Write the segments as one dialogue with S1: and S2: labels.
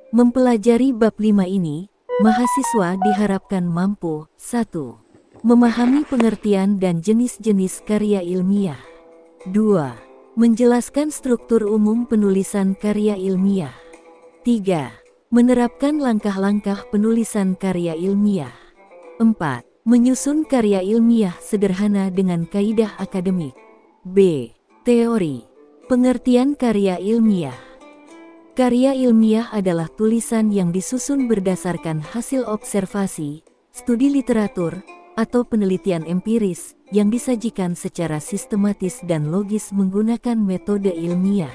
S1: Mempelajari bab 5 ini, mahasiswa diharapkan mampu 1. Memahami pengertian dan jenis-jenis karya ilmiah. 2. Menjelaskan struktur umum penulisan karya ilmiah. 3. Menerapkan langkah-langkah penulisan karya ilmiah. 4. Menyusun karya ilmiah sederhana dengan kaidah akademik. B. Teori. Pengertian karya ilmiah. Karya ilmiah adalah tulisan yang disusun berdasarkan hasil observasi, studi literatur, atau penelitian empiris yang disajikan secara sistematis dan logis menggunakan metode ilmiah.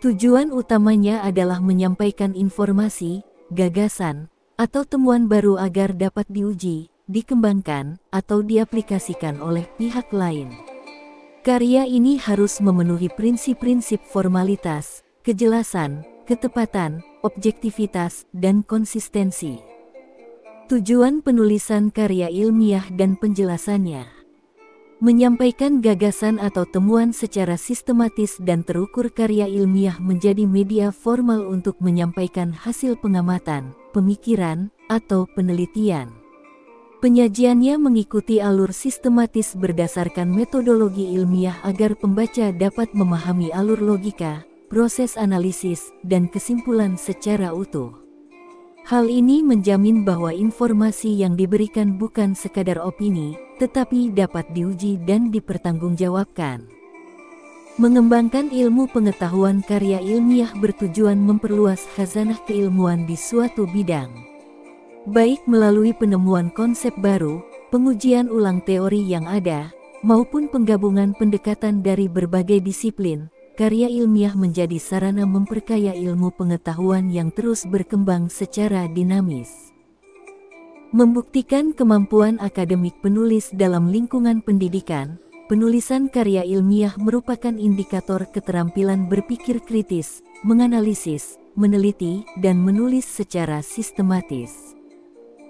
S1: Tujuan utamanya adalah menyampaikan informasi, gagasan, atau temuan baru agar dapat diuji, dikembangkan, atau diaplikasikan oleh pihak lain. Karya ini harus memenuhi prinsip-prinsip formalitas, kejelasan, ketepatan, objektivitas, dan konsistensi. Tujuan penulisan karya ilmiah dan penjelasannya: menyampaikan gagasan atau temuan secara sistematis dan terukur. Karya ilmiah menjadi media formal untuk menyampaikan hasil pengamatan, pemikiran, atau penelitian. Penyajiannya mengikuti alur sistematis berdasarkan metodologi ilmiah agar pembaca dapat memahami alur logika, proses analisis, dan kesimpulan secara utuh. Hal ini menjamin bahwa informasi yang diberikan bukan sekadar opini, tetapi dapat diuji dan dipertanggungjawabkan. Mengembangkan ilmu pengetahuan. Karya ilmiah bertujuan memperluas khazanah keilmuan di suatu bidang. Baik melalui penemuan konsep baru, pengujian ulang teori yang ada, maupun penggabungan pendekatan dari berbagai disiplin. Karya ilmiah menjadi sarana memperkaya ilmu pengetahuan yang terus berkembang secara dinamis. Membuktikan kemampuan akademik penulis dalam lingkungan pendidikan, penulisan karya ilmiah merupakan indikator keterampilan berpikir kritis, menganalisis, meneliti, dan menulis secara sistematis.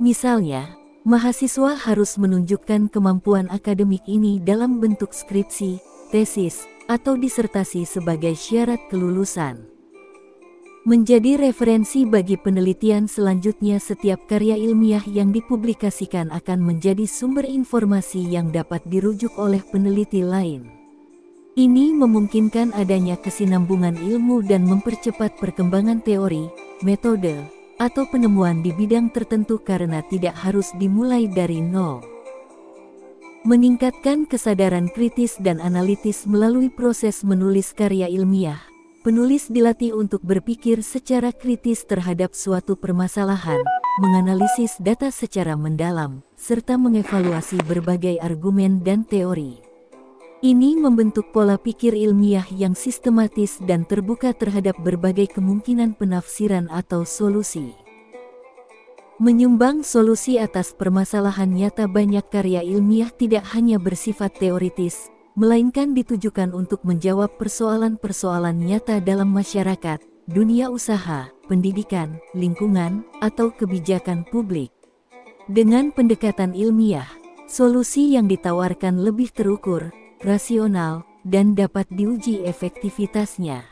S1: Misalnya, mahasiswa harus menunjukkan kemampuan akademik ini dalam bentuk skripsi, tesis, atau disertasi sebagai syarat kelulusan. Menjadi referensi bagi penelitian selanjutnya. Setiap karya ilmiah yang dipublikasikan akan menjadi sumber informasi yang dapat dirujuk oleh peneliti lain. Ini memungkinkan adanya kesinambungan ilmu dan mempercepat perkembangan teori, metode, atau penemuan di bidang tertentu karena tidak harus dimulai dari nol. Meningkatkan kesadaran kritis dan analitis melalui proses menulis karya ilmiah. Penulis dilatih untuk berpikir secara kritis terhadap suatu permasalahan, menganalisis data secara mendalam, serta mengevaluasi berbagai argumen dan teori. Ini membentuk pola pikir ilmiah yang sistematis dan terbuka terhadap berbagai kemungkinan penafsiran atau solusi. Menyumbang solusi atas permasalahan nyata. Banyak karya ilmiah tidak hanya bersifat teoritis, melainkan ditujukan untuk menjawab persoalan-persoalan nyata dalam masyarakat, dunia usaha, pendidikan, lingkungan, atau kebijakan publik. Dengan pendekatan ilmiah, solusi yang ditawarkan lebih terukur, rasional, dan dapat diuji efektivitasnya.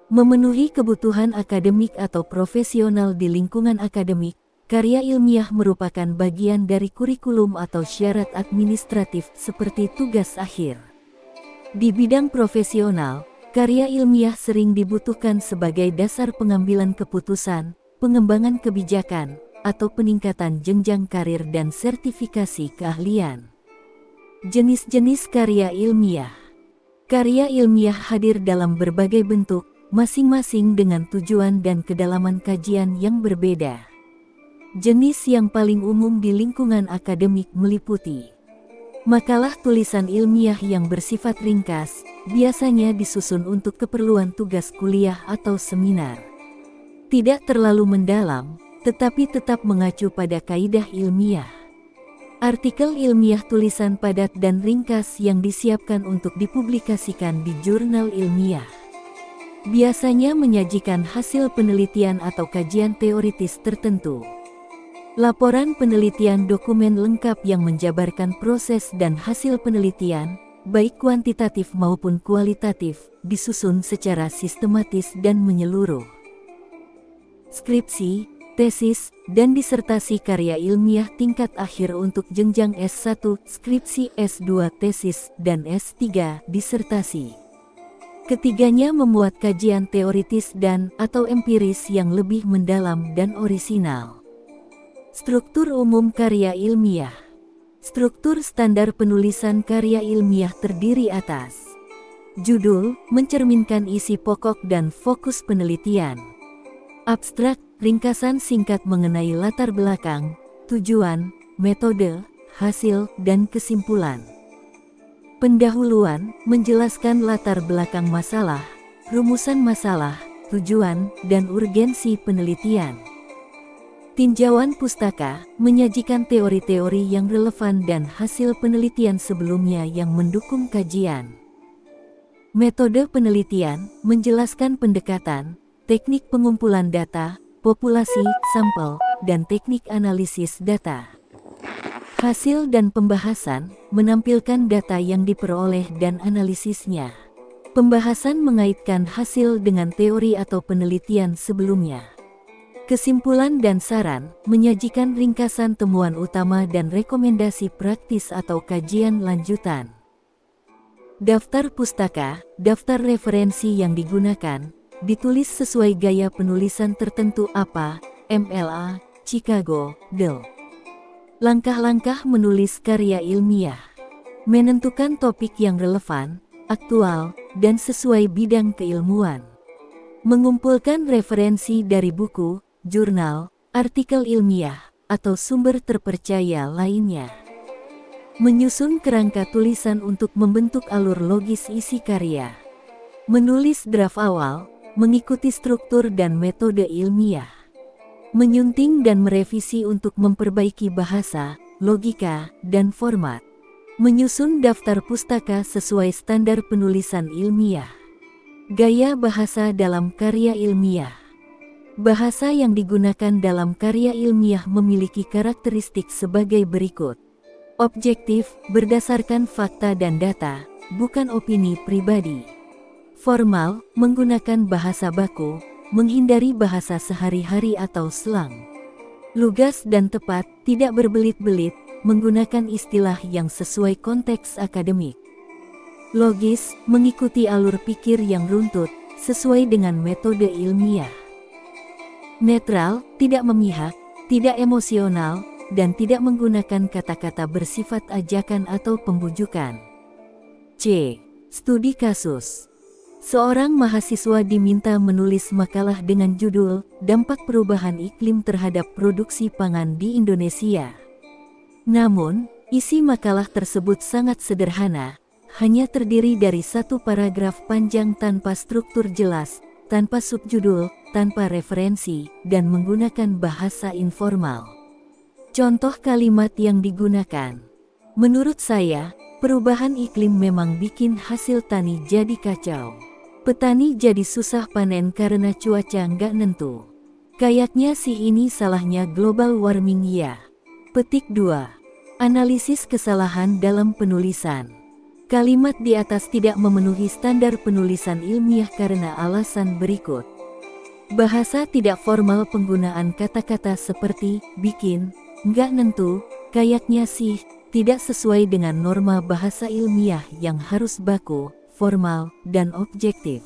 S1: Memenuhi kebutuhan akademik atau profesional. Di lingkungan akademik, karya ilmiah merupakan bagian dari kurikulum atau syarat administratif seperti tugas akhir. Di bidang profesional, karya ilmiah sering dibutuhkan sebagai dasar pengambilan keputusan, pengembangan kebijakan, atau peningkatan jenjang karir dan sertifikasi keahlian. Jenis-jenis karya ilmiah. Karya ilmiah hadir dalam berbagai bentuk, masing-masing dengan tujuan dan kedalaman kajian yang berbeda. Jenis yang paling umum di lingkungan akademik meliputi makalah tulisan ilmiah yang bersifat ringkas, biasanya disusun untuk keperluan tugas kuliah atau seminar. Tidak terlalu mendalam, tetapi tetap mengacu pada kaidah ilmiah. Artikel ilmiah tulisan padat dan ringkas yang disiapkan untuk dipublikasikan di jurnal ilmiah. Biasanya menyajikan hasil penelitian atau kajian teoritis tertentu. Laporan penelitian dokumen lengkap yang menjabarkan proses dan hasil penelitian, baik kuantitatif maupun kualitatif, disusun secara sistematis dan menyeluruh. skripsi, tesis, dan disertasi karya ilmiah tingkat akhir untuk jenjang S1, skripsi S2 tesis, dan S3 disertasi. Ketiganya memuat kajian teoritis dan/atau empiris yang lebih mendalam dan orisinal. Struktur umum karya ilmiah. Struktur standar penulisan karya ilmiah terdiri atas judul, mencerminkan isi pokok dan fokus penelitian. Abstrak, ringkasan singkat mengenai latar belakang, tujuan, metode, hasil, dan kesimpulan. Pendahuluan, menjelaskan latar belakang masalah, rumusan masalah, tujuan, dan urgensi penelitian. Tinjauan pustaka, menyajikan teori-teori yang relevan dan hasil penelitian sebelumnya yang mendukung kajian. Metode penelitian, menjelaskan pendekatan, teknik pengumpulan data, populasi, sampel, dan teknik analisis data. Hasil dan pembahasan, menampilkan data yang diperoleh dan analisisnya. Pembahasan mengaitkan hasil dengan teori atau penelitian sebelumnya. Kesimpulan dan saran, menyajikan ringkasan temuan utama dan rekomendasi praktis atau kajian lanjutan. Daftar pustaka, daftar referensi yang digunakan, ditulis sesuai gaya penulisan tertentu APA, MLA, Chicago, Del. Langkah-langkah menulis karya ilmiah. Menentukan topik yang relevan, aktual, dan sesuai bidang keilmuan. Mengumpulkan referensi dari buku, jurnal, artikel ilmiah, atau sumber terpercaya lainnya. Menyusun kerangka tulisan untuk membentuk alur logis isi karya. Menulis draft awal, mengikuti struktur dan metode ilmiah. Menyunting dan merevisi untuk memperbaiki bahasa, logika, dan format. Menyusun daftar pustaka sesuai standar penulisan ilmiah. Gaya bahasa dalam karya ilmiah. Bahasa yang digunakan dalam karya ilmiah memiliki karakteristik sebagai berikut. Objektif, berdasarkan fakta dan data, bukan opini pribadi. Formal, menggunakan bahasa baku, menghindari bahasa sehari-hari atau slang. Lugas dan tepat, tidak berbelit-belit, menggunakan istilah yang sesuai konteks akademik. Logis, mengikuti alur pikir yang runtut, sesuai dengan metode ilmiah. Netral, tidak memihak, tidak emosional, dan tidak menggunakan kata-kata bersifat ajakan atau pembujukan. C. Studi kasus. Seorang mahasiswa diminta menulis makalah dengan judul, Dampak Perubahan Iklim Terhadap Produksi Pangan di Indonesia. Namun, isi makalah tersebut sangat sederhana, hanya terdiri dari satu paragraf panjang tanpa struktur jelas, tanpa subjudul, tanpa referensi, dan menggunakan bahasa informal. Contoh kalimat yang digunakan. Menurut saya, perubahan iklim memang bikin hasil tani jadi kacau. Petani jadi susah panen karena cuaca nggak nentu. Kayaknya sih ini salahnya global warming ya. Petik 2. Analisis kesalahan dalam penulisan. Kalimat di atas tidak memenuhi standar penulisan ilmiah karena alasan berikut. Bahasa tidak formal, penggunaan kata-kata seperti bikin, nggak nentu, kayaknya sih, tidak sesuai dengan norma bahasa ilmiah yang harus baku, formal, dan objektif.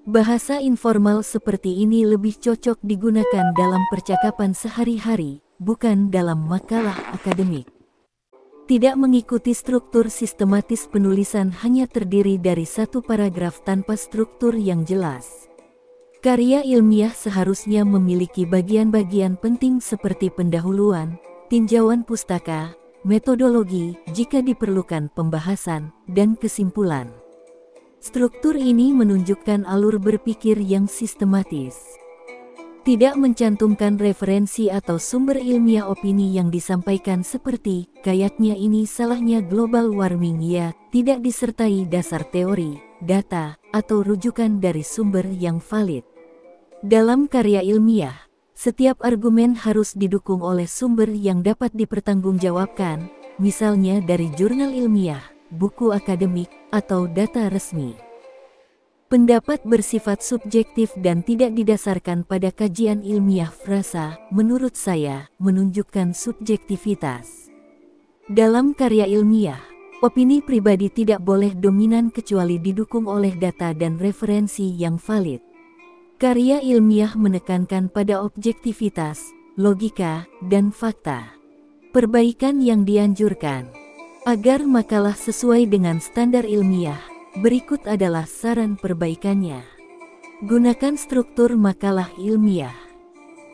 S1: Bahasa informal seperti ini lebih cocok digunakan dalam percakapan sehari-hari, bukan dalam makalah akademik. Tidak mengikuti struktur sistematis penulisan, hanya terdiri dari satu paragraf tanpa struktur yang jelas. Karya ilmiah seharusnya memiliki bagian-bagian penting seperti pendahuluan, tinjauan pustaka, metodologi, jika diperlukan pembahasan, dan kesimpulan. Struktur ini menunjukkan alur berpikir yang sistematis. Tidak mencantumkan referensi atau sumber ilmiah. Opini yang disampaikan seperti, kayaknya ini salahnya global warming ya, tidak disertai dasar teori, data, atau rujukan dari sumber yang valid. Dalam karya ilmiah, setiap argumen harus didukung oleh sumber yang dapat dipertanggungjawabkan, misalnya dari jurnal ilmiah, buku akademik, atau data resmi. Pendapat bersifat subjektif dan tidak didasarkan pada kajian ilmiah. Frasa, menurut saya, menunjukkan subjektivitas. Dalam karya ilmiah, opini pribadi tidak boleh dominan kecuali didukung oleh data dan referensi yang valid. Karya ilmiah menekankan pada objektivitas, logika, dan fakta. Perbaikan yang dianjurkan. Agar makalah sesuai dengan standar ilmiah, berikut adalah saran perbaikannya. Gunakan struktur makalah ilmiah.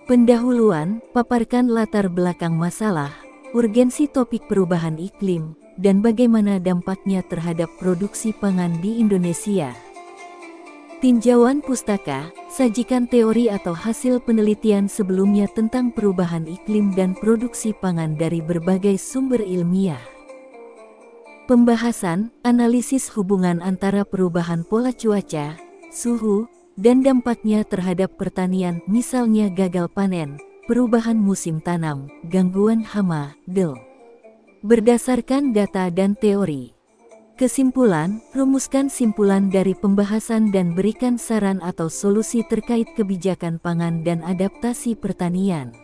S1: Pendahuluan, paparkan latar belakang masalah, urgensi topik perubahan iklim, dan bagaimana dampaknya terhadap produksi pangan di Indonesia. Tinjauan pustaka, sajikan teori atau hasil penelitian sebelumnya tentang perubahan iklim dan produksi pangan dari berbagai sumber ilmiah. Pembahasan, analisis hubungan antara perubahan pola cuaca, suhu, dan dampaknya terhadap pertanian, misalnya gagal panen, perubahan musim tanam, gangguan hama, del. Berdasarkan data dan teori. Kesimpulan, rumuskan simpulan dari pembahasan dan berikan saran atau solusi terkait kebijakan pangan dan adaptasi pertanian.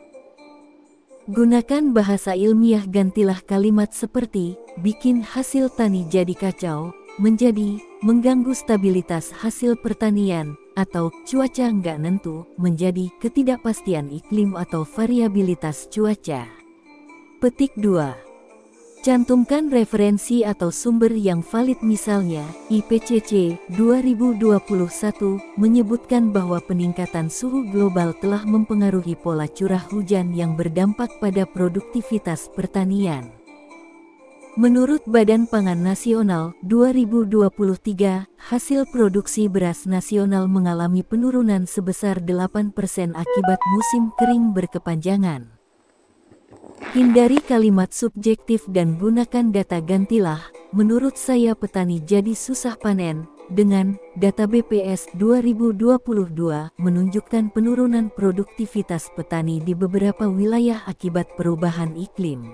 S1: Gunakan bahasa ilmiah, gantilah kalimat seperti, bikin hasil tani jadi kacau, menjadi, mengganggu stabilitas hasil pertanian, atau cuaca nggak nentu, menjadi ketidakpastian iklim atau variabilitas cuaca. Petik 2. Cantumkan referensi atau sumber yang valid, misalnya, IPCC 2021 menyebutkan bahwa peningkatan suhu global telah mempengaruhi pola curah hujan yang berdampak pada produktivitas pertanian. Menurut Badan Pangan Nasional, 2023, hasil produksi beras nasional mengalami penurunan sebesar 8% akibat musim kering berkepanjangan. Hindari kalimat subjektif dan gunakan data, gantilah, menurut saya petani jadi susah panen, dengan data BPS 2022 menunjukkan penurunan produktivitas petani di beberapa wilayah akibat perubahan iklim.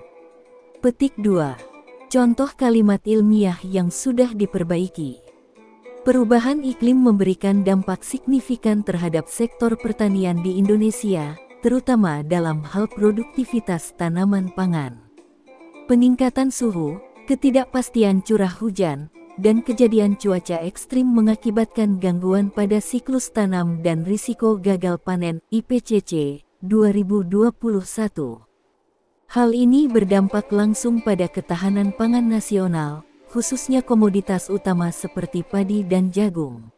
S1: Petik 2. Contoh kalimat ilmiah yang sudah diperbaiki. Perubahan iklim memberikan dampak signifikan terhadap sektor pertanian di Indonesia, terutama dalam hal produktivitas tanaman pangan. Peningkatan suhu, ketidakpastian curah hujan, dan kejadian cuaca ekstrim mengakibatkan gangguan pada siklus tanam dan risiko gagal panen, IPCC 2021. Hal ini berdampak langsung pada ketahanan pangan nasional, khususnya komoditas utama seperti padi dan jagung.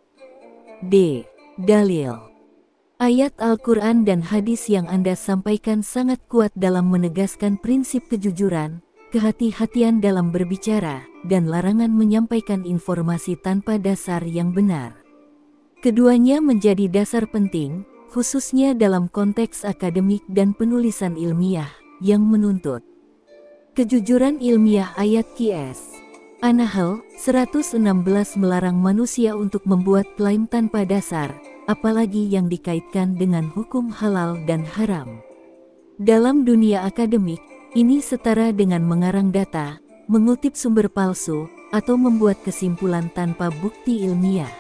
S1: D. Dalil. Ayat Al-Quran dan hadis yang Anda sampaikan sangat kuat dalam menegaskan prinsip kejujuran, kehati-hatian dalam berbicara, dan larangan menyampaikan informasi tanpa dasar yang benar. Keduanya menjadi dasar penting, khususnya dalam konteks akademik dan penulisan ilmiah, yang menuntut kejujuran ilmiah. Ayat QS An-Nahl 116 melarang manusia untuk membuat klaim tanpa dasar, apalagi yang dikaitkan dengan hukum halal dan haram. Dalam dunia akademik, ini setara dengan mengarang data, mengutip sumber palsu, atau membuat kesimpulan tanpa bukti ilmiah.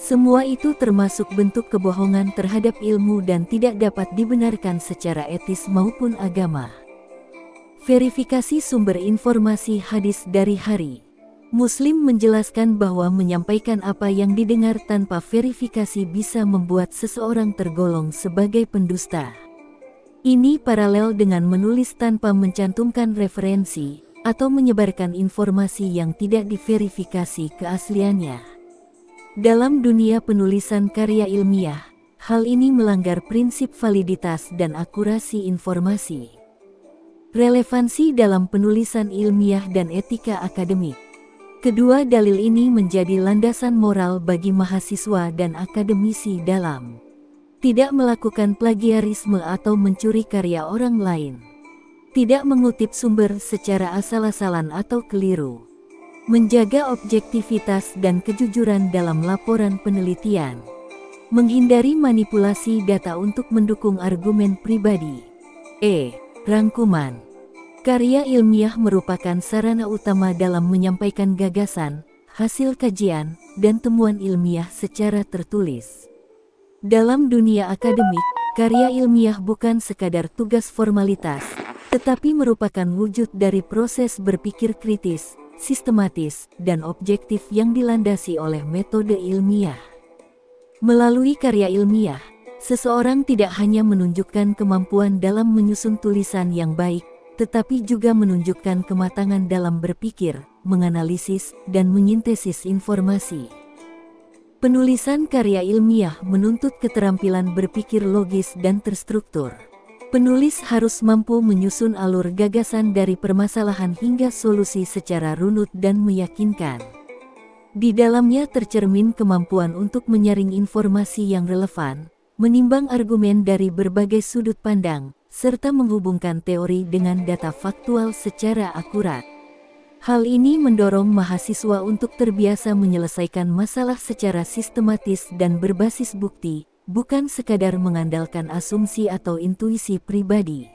S1: Semua itu termasuk bentuk kebohongan terhadap ilmu dan tidak dapat dibenarkan secara etis maupun agama. Verifikasi sumber informasi. Hadis dari hari Muslim menjelaskan bahwa menyampaikan apa yang didengar tanpa verifikasi bisa membuat seseorang tergolong sebagai pendusta. Ini paralel dengan menulis tanpa mencantumkan referensi, atau menyebarkan informasi yang tidak diverifikasi keasliannya. Dalam dunia penulisan karya ilmiah, hal ini melanggar prinsip validitas dan akurasi informasi. Relevansi dalam penulisan ilmiah dan etika akademik. Kedua dalil ini menjadi landasan moral bagi mahasiswa dan akademisi dalam tidak melakukan plagiarisme atau mencuri karya orang lain, tidak mengutip sumber secara asal-asalan atau keliru, menjaga objektivitas dan kejujuran dalam laporan penelitian, menghindari manipulasi data untuk mendukung argumen pribadi. Rangkuman. Karya ilmiah merupakan sarana utama dalam menyampaikan gagasan, hasil kajian, dan temuan ilmiah secara tertulis. Dalam dunia akademik, karya ilmiah bukan sekadar tugas formalitas, tetapi merupakan wujud dari proses berpikir kritis, sistematis, dan objektif yang dilandasi oleh metode ilmiah. Melalui karya ilmiah, seseorang tidak hanya menunjukkan kemampuan dalam menyusun tulisan yang baik, tetapi juga menunjukkan kematangan dalam berpikir, menganalisis, dan menyintesis informasi. Penulisan karya ilmiah menuntut keterampilan berpikir logis dan terstruktur. Penulis harus mampu menyusun alur gagasan dari permasalahan hingga solusi secara runut dan meyakinkan. Di dalamnya tercermin kemampuan untuk menyaring informasi yang relevan, menimbang argumen dari berbagai sudut pandang, serta menghubungkan teori dengan data faktual secara akurat. Hal ini mendorong mahasiswa untuk terbiasa menyelesaikan masalah secara sistematis dan berbasis bukti, bukan sekadar mengandalkan asumsi atau intuisi pribadi.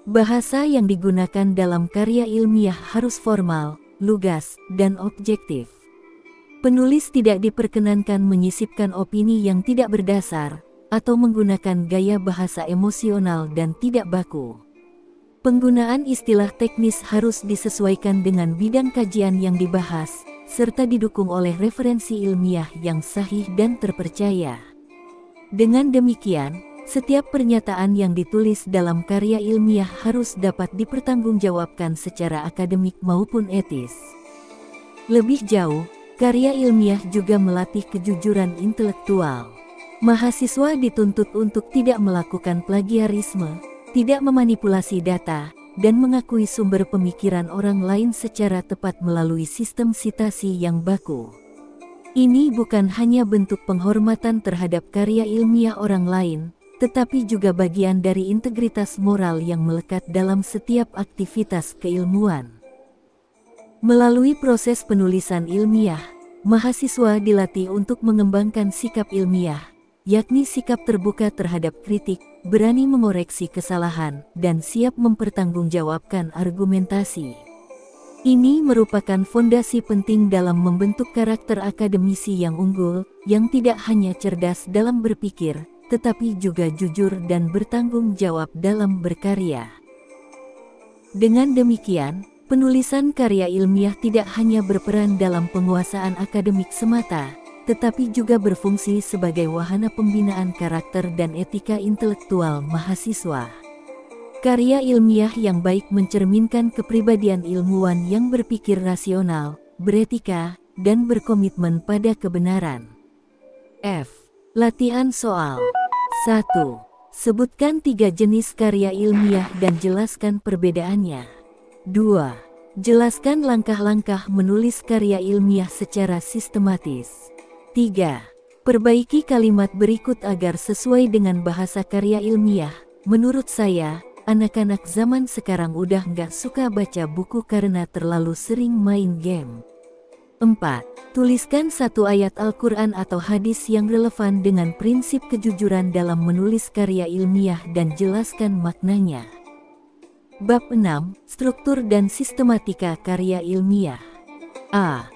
S1: Bahasa yang digunakan dalam karya ilmiah harus formal, lugas, dan objektif. Penulis tidak diperkenankan menyisipkan opini yang tidak berdasar, atau menggunakan gaya bahasa emosional dan tidak baku. Penggunaan istilah teknis harus disesuaikan dengan bidang kajian yang dibahas, serta didukung oleh referensi ilmiah yang sahih dan terpercaya. Dengan demikian, setiap pernyataan yang ditulis dalam karya ilmiah harus dapat dipertanggungjawabkan secara akademik maupun etis. Lebih jauh, karya ilmiah juga melatih kejujuran intelektual. Mahasiswa dituntut untuk tidak melakukan plagiarisme, tidak memanipulasi data, dan mengakui sumber pemikiran orang lain secara tepat melalui sistem sitasi yang baku. Ini bukan hanya bentuk penghormatan terhadap karya ilmiah orang lain, tetapi juga bagian dari integritas moral yang melekat dalam setiap aktivitas keilmuan. Melalui proses penulisan ilmiah, mahasiswa dilatih untuk mengembangkan sikap ilmiah, yakni sikap terbuka terhadap kritik, berani mengoreksi kesalahan, dan siap mempertanggungjawabkan argumentasi. Ini merupakan fondasi penting dalam membentuk karakter akademisi yang unggul, yang tidak hanya cerdas dalam berpikir, tetapi juga jujur dan bertanggung jawab dalam berkarya. Dengan demikian, penulisan karya ilmiah tidak hanya berperan dalam penguasaan akademik semata, tetapi juga berfungsi sebagai wahana pembinaan karakter dan etika intelektual mahasiswa. Karya ilmiah yang baik mencerminkan kepribadian ilmuwan yang berpikir rasional, beretika, dan berkomitmen pada kebenaran. F. Latihan soal. 1. Sebutkan 3 jenis karya ilmiah dan jelaskan perbedaannya. 2. Jelaskan langkah-langkah menulis karya ilmiah secara sistematis. 3. Perbaiki kalimat berikut agar sesuai dengan bahasa karya ilmiah. Menurut saya, anak-anak zaman sekarang udah nggak suka baca buku karena terlalu sering main game. 4. Tuliskan satu ayat Al-Quran atau hadis yang relevan dengan prinsip kejujuran dalam menulis karya ilmiah dan jelaskan maknanya. Bab 6. Struktur dan sistematika karya ilmiah. A.